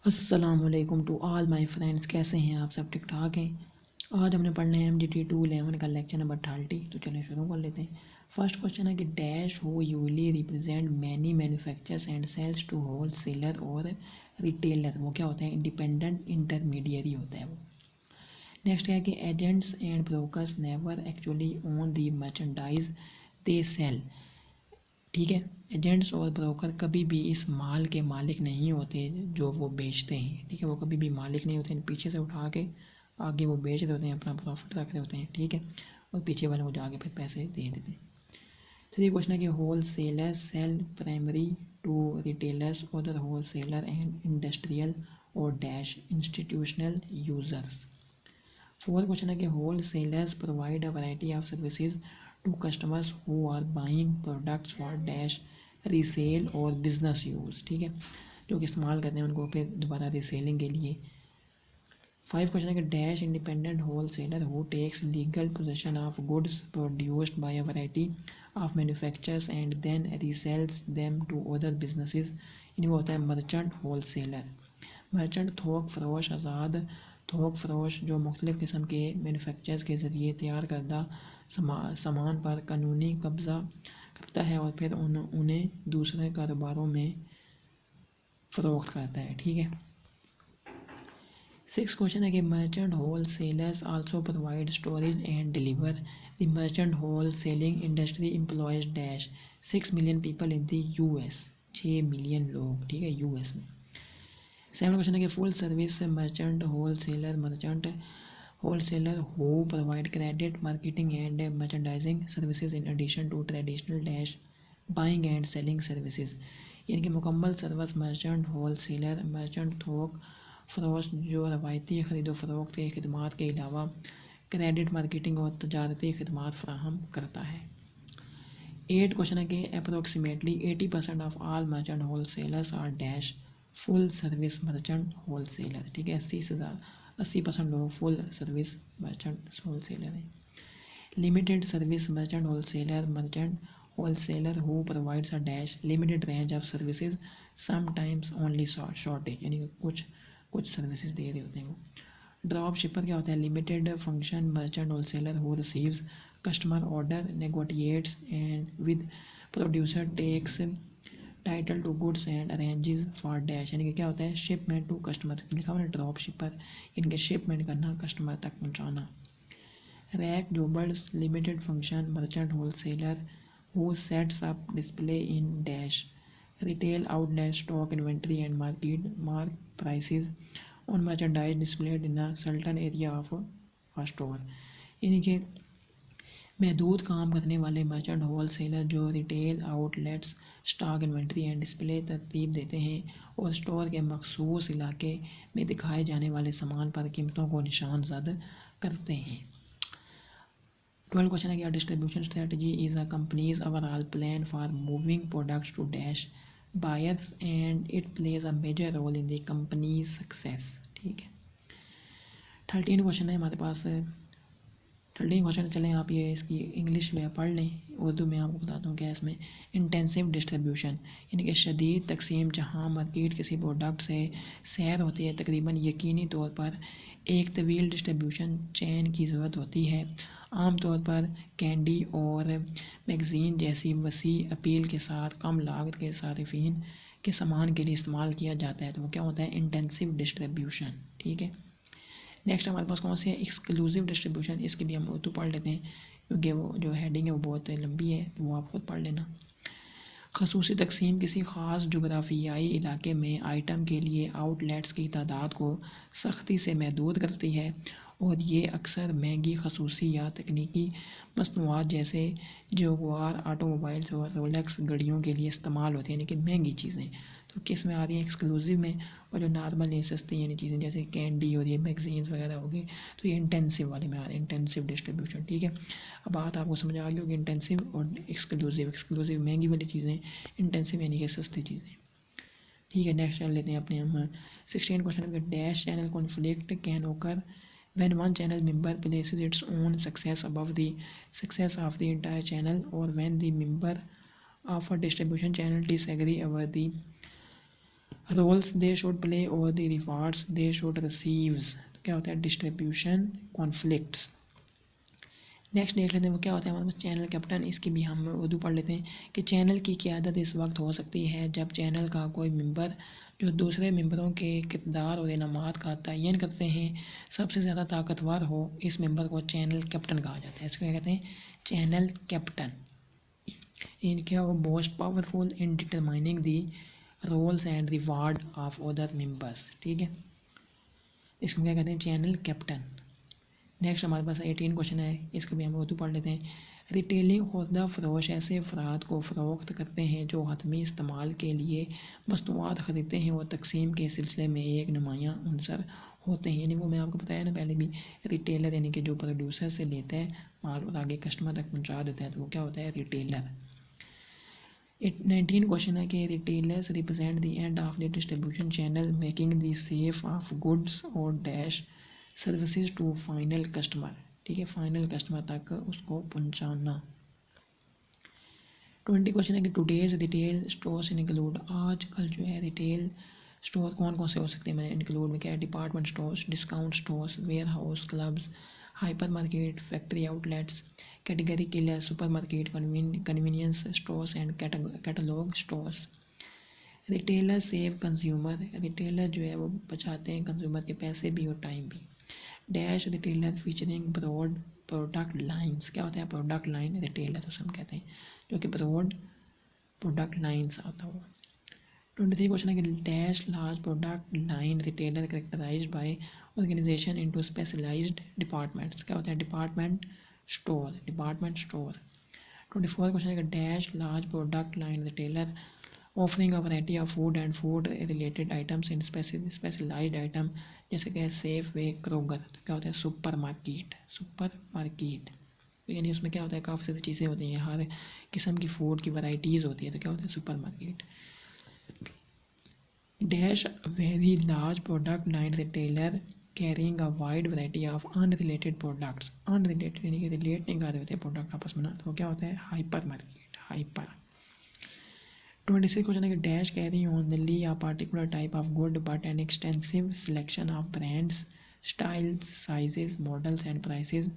अस्सलामुअलैकुम to all my friends. कैसे हैं आप सब? ठीक ठाक हैं। आज हमने पढ़ना है MGT 211 का लेक्चर नंबर 30। तो चलें शुरू कर लेते हैं। फर्स्ट क्वेश्चन है कि डैश हो usually represent many manufacturers and sells to wholesaler और रिटेलर। वो क्या होता है? इंडिपेंडेंट इंटरमीडियरी होता है वो। नेक्स्ट है कि agents and brokers never actually own the merchandise they sell. ठीक है, एजेंट्स और ब्रोकर कभी भी इस माल के मालिक नहीं होते जो वो बेचते हैं। ठीक है, वो कभी भी मालिक नहीं होते, पीछे से उठा के आगे वो बेच देते हैं, अपना प्रॉफिट रख रहे होते हैं। ठीक है, और पीछे वाले को जाके फिर पैसे दे देते हैं। थ्री क्वेश्चन है कि wholesalers sell primary to retailers other wholesaler and industrial और dash institutional users. Fourth question है कि wholesalers provide a variety of services to customers who are buying products for dash resale और business use. ठीक है, जो कि इस्तेमाल करते हैं उनको फिर दोबारा रीसेलिंग के लिए। फाइव क्वेश्चन है कि dash independent wholesaler who takes legal possession of goods produced by a variety of manufacturers and then resells them to other businesses. इन्हें होता है मर्चेंट होल सेलर। मर्चेंट थोक फरोश आज़ाद थोक फरोश जो मुख्तलिफ़ किस्म के मैन्युफैक्चरर्स के ज़रिए तैयार करदा सामान पर कानूनी कब्ज़ा करता है और फिर उन्हें दूसरे कारोबारों में फ़रोख्त करता है। ठीक है, सिक्स क्वेश्चन है कि merchant wholesalers also provide storage and deliver. The merchant wholesaling industry employs dash 6 million people in the US। 6 million लोग, ठीक है, US में। सेवन क्वेश्चन है कि full service merchant wholesaler who provide credit marketing and merchandising services in addition to traditional dash buying and selling services. यानी कि मुकम्मल service merchant wholesaler merchant थोक फरोश जो रवायती ख़रीदो फरोख्त के खदमात के अलावा क्रेडिट मार्केटिंग और तजारती खदमात फराहम करता है। एट क्वेश्चन है कि approximately 80% of all merchant wholesalers are dash full service merchant wholesaler. ठीक है, 80% लोग full service merchant wholesaler हैं। Limited service merchant wholesaler who provides a dash limited range of services sometimes only shortage. यानी कि कुछ services दे रहे होते हैं वो। ड्रॉप शिपर क्या होता है? Limited function merchant wholesaler who receives customer order negotiates and with producer takes title to goods and arranges for dash. यानी कि क्या होता है? शिपमेंट टू कस्टमर लिखा हुआ है ड्रॉप शिपर, इनके शिपमेंट करना, कस्टमर तक पहुँचाना। Rack jobbers limited function merchant wholesaler who sets up display in dash retail outlet stock inventory and mark prices on merchandise displayed in a certain area of a store. यानी कि महदूद काम करने वाले merchant wholesaler जो retail outlets stock inventory and display तरतीब देते हैं और स्टोर के मखसूस इलाके में दिखाए जाने वाले सामान पर कीमतों को निशान ज़द करते हैं। 12 क्वेश्चन है कि distribution strategy is a company's overall plan for moving products to dash buyers and it plays a major role in the company's success. ठीक है, 13 क्वेश्चन है हमारे पास। 13 क्वेश्चन चलें आप ये इसकी इंग्लिश में पढ़ लें, उर्दू में आपको बताता हूँ क्या है इसमें। इंटेंसिव डिस्ट्रीब्यूशन यानी कि शदीद तकसीम, जहाँ मार्केट किसी प्रोडक्ट से सैर होती है तकरीबन यकीनी तौर पर एक तवील डिस्ट्रीब्यूशन चेन की ज़रूरत होती है। आमतौर पर कैंडी और मैगज़ीन जैसी वसी अपील के साथ कम लागत के सारिफिन के सामान के लिए इस्तेमाल किया जाता है। तो वो क्या होता है? Intensive distribution. ठीक है, नेक्स्ट हमारे पास कौन सी है? Exclusive distribution. इसकी भी हम उर्दू पढ़ लेते हैं क्योंकि वो जो हेडिंग है वो बहुत लंबी है, तो वो आप खुद पढ़ लेना। खसूसी तकसीम किसी ख़ास जोग्राफियाई इलाके में आइटम के लिए आउटलेट्स की तादाद को सख्ती से महदूद करती है और ये अक्सर महंगी खसूसी या तकनीकी मसनूआत जैसे जगुआर ऑटोमोबाइल्स और रोलेक्स घड़ियों के लिए इस्तेमाल होती हैं, यानी कि महंगी चीज़ें। तो किस में आ रही हैं? एक्सक्लूसिव में। और जो नॉर्मल ये सस्ती यानी चीज़ें जैसे कैंडी और ये मैगजीन्स वगैरह हो गई, तो ये इंटेंसिव वाले में आ रहे हैं, इंटेंसिव डिस्ट्रीब्यूशन। ठीक है, अब बात आपको समझ आ गई होगी इंटेंसिव और एक्सक्लूसिव। एक्सक्लूसिव महंगी वाली चीज़ें, इंटेंसिव यानी कि सस्ती चीज़ें। ठीक है, नेक्स्ट चल लेते हैं अपने हम 16 question. Dash channel conflict can ओकर when one channel member places its own success above the success of the entire channel or when the member of a distribution channel disagree over the roles they should play और the rewards they should receives, क्या होता है distribution conflicts. Next देख लेते हैं वो क्या होता है हमारे पास चैनल कैप्टन। इसकी भी हम उर्दू पढ़ लेते हैं कि चैनल की क़यादत इस वक्त हो सकती है जब चैनल का कोई मेंबर जो दूसरे मेंबरों के किरदार और इनामात का तयन करते हैं सबसे ज़्यादा ताकतवर हो, इस मेंबर को चैनल कैप्टन कहा जाता है। इसको क्या कहते हैं चैनल कैप्टन। इन क्या वो most powerful in determining the roles and reward of other members, ठीक है। इसको क्या कहते हैं चैनल कैप्टन। नेक्स्ट हमारे पास 18 क्वेश्चन है, इसको भी हम उर्दू पढ़ लेते हैं। रिटेलिंग खुर्दा फरोश ऐसे अफराद को फ़रोख्त करते हैं जो हतमी इस्तेमाल के लिए मस्तूआत ख़रीदते हैं और तकसीम के सिलसिले में एक नुमायाँ अंसर होते हैं। यानी वो मैं आपको बताया ना पहले भी, रिटेलर यानी कि जो प्रोड्यूसर से लेता है माल और आगे कस्टमर तक पहुँचा देता है, तो वो क्या होता है रिटेलर। 19 क्वेश्चन है कि retailers represent the end of the distribution channel making the safe of goods और dash services to final customer, ठीक है, फाइनल कस्टमर तक उसको पहुंचाना। 20 क्वेश्चन है कि टुडेज रिटेल स्टोर्स इंक्लूड, आजकल जो है रिटेल स्टोर कौन कौन से हो सकते हैं, मैंने इंक्लूड में क्या है department stores, discount stores, warehouse, clubs, hypermarket, factory outlets, category killer, supermarket, convenience stores and catalogue stores. Retailer save consumer, retailer जो है वो बचाते हैं कंज्यूमर के पैसे भी और टाइम भी। Dash retailer featuring broad product lines, क्या होता है प्रोडक्ट लाइन रिटेलर उसे हम कहते हैं, जो कि ब्रॉड प्रोडक्ट लाइंस आता हो। 23 क्वेश्चन है कि dash large product line retailer characterised by organisation into specialised departments, क्या होता है department store, department store. 24 question है कि dash large product line retailer offering a variety of food and food related items in specialised item, जैसे कि safe way Kroger, क्या होता है सुपर मार्केट, सुपर मार्केट यानी उसमें क्या होता है काफ़ी सारी चीज़ें होती हैं, हर किस्म की फूड की वैराइटीज़ होती है, तो क्या होता है super market. Dash very large product line retailer carrying a wide variety of unrelated products, unrelated यानी कि रिलेट नहीं कर रहे होते प्रोडक्ट आपस में ना, तो क्या होता है हाइपर मार्केट, हाइपर। 26 क्वेश्चन है कि dash carry only a particular type of good but an extensive selection of brands, styles, sizes, models and prices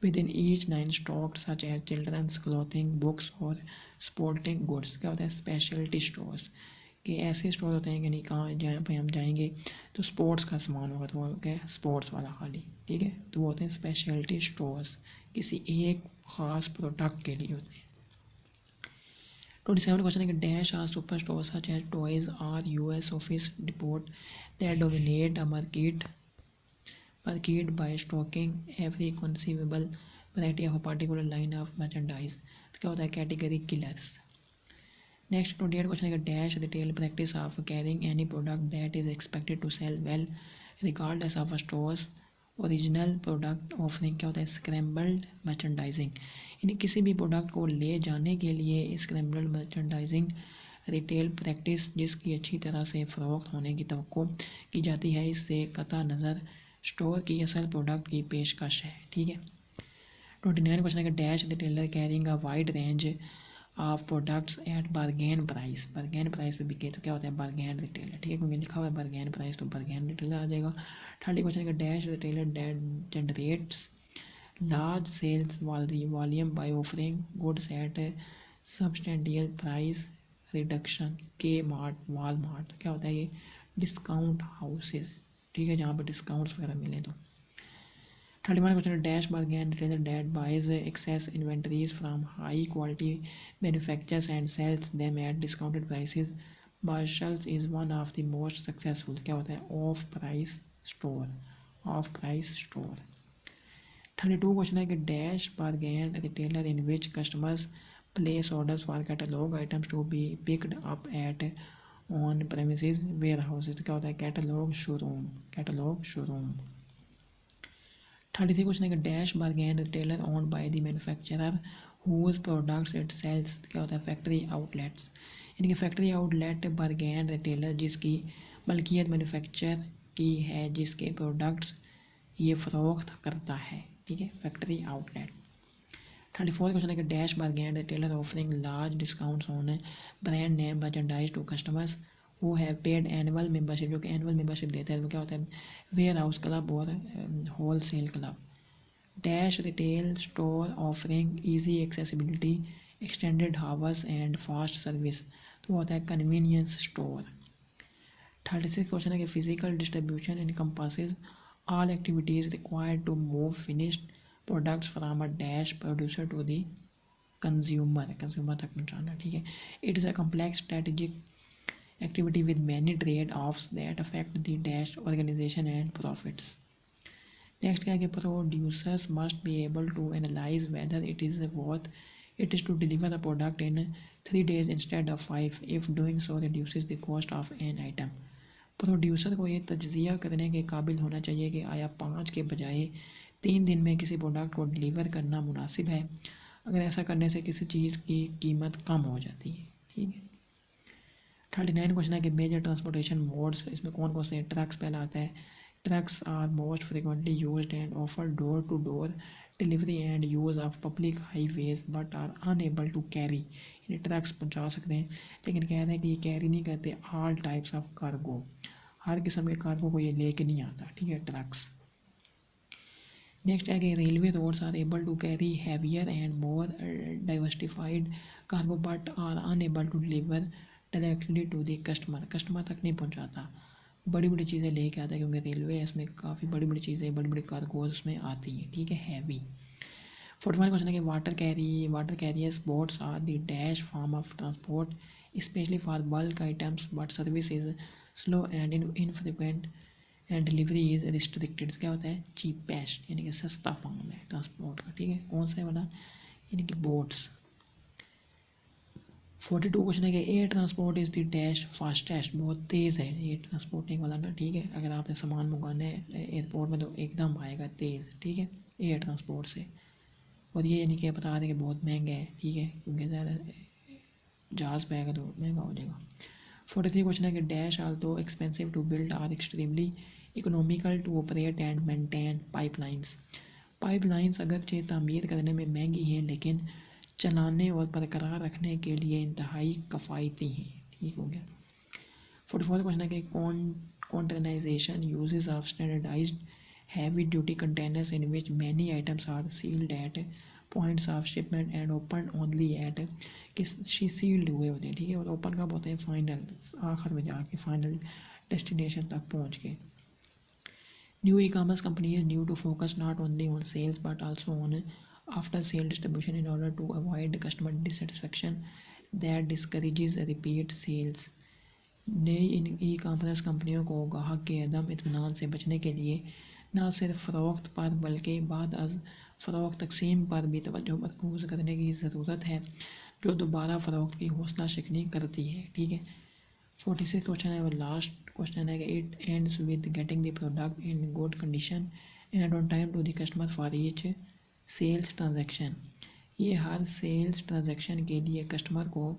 within each line stocked such as children's clothing, books और sporting goods, क्या होता है speciality stores, कि ऐसे store होते हैं कि नहीं कहाँ जहाँ पे हम जाएंगे तो स्पोर्ट्स का सामान होगा तो वो क्या है स्पोर्ट्स वाला खाली, ठीक है, तो वो होते हैं स्पेशलिटी स्टोर्स, किसी एक ख़ास प्रोडक्ट के लिए होते हैं। 27 क्वेश्चन है कि dash are superstore such as Toys R Us Office Depot that dominate a market by stocking every conceivable variety of a particular line of merchandise, तो क्या होता है कैटेगरी किलर्स। नेक्स्ट 28 क्वेश्चन है कि dash retail practice of carrying any product that is expected to sell well regardless of a store's original product offering, क्या होता है scrambled merchandising, यानी किसी भी प्रोडक्ट को ले जाने के लिए स्क्रैम्बल्ड मर्चेंडाइजिंग रिटेल प्रैक्टिस जिसकी अच्छी तरह से फ़रोख्त होने की तवक्को की जाती है, इससे कता नज़र स्टोर की असल प्रोडक्ट की पेशकश है, ठीक है। 29 क्वेश्चन है कि dash retailer carrying a wide range of products at bargain price, bargain price पे बिके तो क्या होता है बारगेन रिटेलर, ठीक है, क्योंकि लिखा हुआ है बारगेन प्राइस तो बारगेन रिटेलर आ जाएगा। 30 क्वेश्चन का dash retailer generates large cells volume by offering goods at substantial price reduction, के मार्ट वॉलमार्ट, क्या होता है ये डिस्काउंट हाउसेस, ठीक है, जहाँ पर डिस्काउंट्स वगैरह मिले तो। 31 question dash bargain retailer that buys excess inventories from high quality manufacturers and sells them at discounted prices, Marshalls is one of the most successful, क्या होता है off price store, off price store. 32 question है कि dash bargain retailer in which customers place orders for catalogue items to be picked up at on premises warehouses, तो क्या होता है catalogue showroom, catalogue showroom. 33 question है कि dash bargain retailer owned by the manufacturer whose products it sells, क्या होता है factory outlets, यानी कि फैक्ट्री आउटलेट बारगेन रिटेलर जिसकी मलकियत मैन्युफैक्चर की है जिसके प्रोडक्ट्स ये फ़रोख्त करता है, ठीक है, फैक्ट्री आउटलेट। 34 क्वेश्चन है कि dash bargain retailer offering large discounts on brand name merchandise to customers वो है पेड एनुअल मेंबरशिप, जो कि एनुअल मेंबरशिप देता है। वो क्या होता है, वेयर हाउस क्लब और wholesale club. Dash retail store offering easy accessibility, extended hours and fast service, तो होता है कन्वीनियंस स्टोर। 36 क्वेश्चन है कि physical distribution encompasses all activities required to move finished products from a dash producer to the consumer तक पहुँचाना, ठीक है। It is a complex strategic activity with many trade-offs that affect the dash organization and profits. Next क्या है कि producers must be able to analyze whether it is worth it is to deliver a product in 3 days instead of 5 if doing so reduces the cost of an item. Producer को ये तज्जिया करने के काबिल होना चाहिए कि आया 5 के बजाय 3 दिन में किसी प्रोडक्ट को डिलीवर करना मुनासिब है, अगर ऐसा करने से किसी चीज़ की कीमत कम हो जाती है, ठीक है। 39 क्वेश्चन है कि मेजर ट्रांसपोर्टेशन मोड्स, इसमें कौन कौन से, ट्रक्स पहला आता है। Trucks are most frequently used and offer door to door delivery and use of public highways but are unable to carry, यानी ट्रक्स पहुंचा सकते हैं लेकिन कह रहे हैं कि ये कैरी नहीं करते ऑल टाइप्स ऑफ कार्गो, हर किस्म के कार्गो को ये लेके नहीं आता, ठीक है, ट्रक्स। नेक्स्ट है कि railway roads are able to carry heavier and more diversified cargo but are unable to deliver directly to the customer, customer तक नहीं पहुंचाता, बड़ी बड़ी चीज़ें लेके आता है क्योंकि रेलवे इसमें काफ़ी बड़ी बड़ी चीज़ें, बड़ी बड़ी कार्गोज उसमें आती हैं, ठीक है, हैवी। 41 क्वेश्चन है कि water carriers boats are the dash form of transport especially for bulk items but service is slow and infrequent and delivery is restricted. क्या होता है, चीपेस्ट, यानी कि सस्ता फॉर्म है ट्रांसपोर्ट का, ठीक है, कौन सा है वाला, यानी कि बोट्स। 42 क्वेश्चन है कि air transport is the dash fastest, बहुत तेज़ है ये ट्रांसपोर्टिंग वाला ना, ठीक है, अगर आपने सामान मंगाना है एयरपोर्ट में तो एकदम आएगा तेज़, ठीक है, एयर ट्रांसपोर्ट से। और ये यानी कि बता दें कि बहुत महंगा है, ठीक है, क्योंकि ज़्यादा जहाज़ पे आएगा तो महंगा हो जाएगा। 43 क्वेश्चन है कि dash also expensive to build are extremely economical to operate and maintain pipelines, pipelines अगरचे तामीर करने में महंगी हैं लेकिन चलाने और बरकरार रखने के लिए इंतहाई कफ़ायती हैं, ठीक हो गया। 44 क्वेश्चन है कि containerisation uses of standardised heavy duty containers in which many items are sealed at points of shipment and opened only at कि सील्ड हुए होते हैं, ठीक है, और ओपन कब होते हैं, फाइनल आखिर में जाके फाइनल डेस्टिनेशन तक पहुंच के। New e commerce companies new to focus not only on sales but also on after sale distribution in order to avoid customer dissatisfaction that discourages repeat sales. नई ई कॉमर्स कंपनियों को ग्राहक के अदम इत्मीनान से बचने के लिए न सिर्फ फ़रोख्त पर बल्कि बाद अज़ फ़रोख्त तकसीम पर भी तवज्जो मरकूज़ करने की ज़रूरत है, जो दोबारा फ़रोख्त की हौसला शिकनी करती है, ठीक है। 46 क्वेश्चन है, वो लास्ट क्वेश्चन है कि it ends with getting the product in good condition and on time to the customer for each sales transaction. ये हर सेल्स ट्रांजेक्शन के लिए कस्टमर को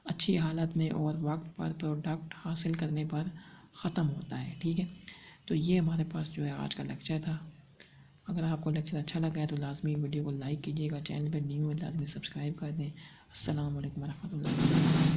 अच्छी हालत में और वक्त पर प्रोडक्ट हासिल करने पर ख़त्म होता है, ठीक है। तो ये हमारे पास जो है आज का लेक्चर था। अगर आपको लेक्चर अच्छा लगा है तो लाजमी वीडियो को लाइक कीजिएगा, चैनल पर न्यू है लाजमी सब्सक्राइब कर दें। अस्सलाम वालेकुम रहमतुल्लाह।